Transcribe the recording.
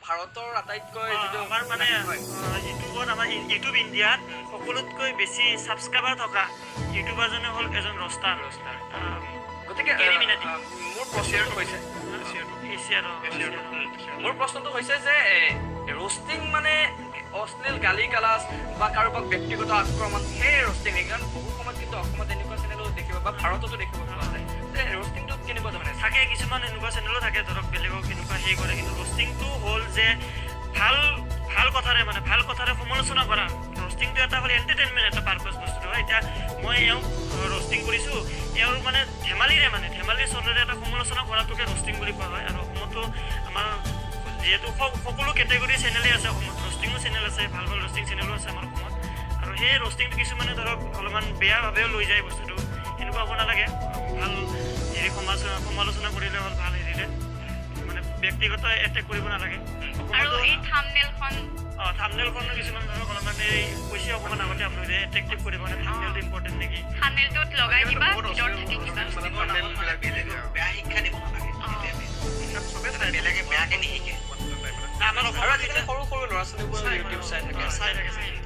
ভাৰতৰ আটাইতকৈ যিটো আমাৰ মানে ইউটিউবত আমাৰ ইউটিউব ইণ্ডিয়াত সকলোতকৈ বেছি ছাবস্ক্ৰাইবাৰ থকা ইউটিউবাৰজনে হ'ল এজন ৰষ্টাৰ গতিকে মোৰ প্ৰশ্নটো হৈছে মোৰ প্ৰশ্নটো হৈছে যে ৰোষ্টিং মানে অশ্লীল গালি গালাজ বা কাৰোবাক ব্যক্তিগত আক্ৰমণ সেই ৰোষ্টিং কাৰণ বহু সময়ত কিন্তু অসমত এনেকুৱা চেনেলো দেখিব বা ভাৰততো দেখিব পোৱা যায় যে ৰোষ্টিংটো কেনেকুৱা ধৰণে থাকে কিছুমান এনেকুৱা চেনেলো থাকে ধৰক বেলেগক কেনেকুৱা হেৰি কৰে কিন্তু ৰোষ্টিংটো হ'ল যে ভাল কথাৰে সমালোচনা কৰা ৰোষ্টিংটো এটা হ'ল এণ্টাৰটেইনমেণ্ট এটা পাৰপাছ বস্তুটো হয় এতিয়া মই এওঁক ৰোষ্টিং কৰিছোঁ এওঁৰ মানে ধেমালিৰ চলেৰে এটা সমালোচনা কৰাটোকে ৰোষ্টিং বুলি কোৱা হয় আৰু অসমতো আমাৰ যিহেতু সকলো কেটেগৰী চেনেলেই আছে অসমত ৰোষ্টিঙো চেনেল আছে ভাল ৰোষ্টিং চেনেলো আছে আমাৰ অসমত আৰু সেই ৰোষ্টিংটো কিছুমানে ধৰক অলপমান বেয়াভাৱেও লৈ যায় বস্তুটো এনেকুৱা হ'ব নালাগে ভাল হেৰি সমালোচনা কৰিলে হ'ল ভাল হেৰিৰে মানে ব্যক্তিগত এটেক কৰিব নালাগে আৰু এই থাম্বনেইলখনো কিছুমান ধৰক অলপমান এই কৈছে অকণমান আগতে আপোনালোকে এট্ৰেক্টিভ কৰিব মানে থাম্বনেইলটো ইম্পৰ্টেণ্ট নেকি থাম্বনেইলটোত লগাই দিবা ভিতৰত থাকে কিবা বেয়া শিক্ষা দিব নালাগে চবে বেলেগে বেয়াকে নিশিকে আমাৰ আজিকালি সৰু ল'ৰা ছোৱালীবোৰ ইউটিউব চাই থাকে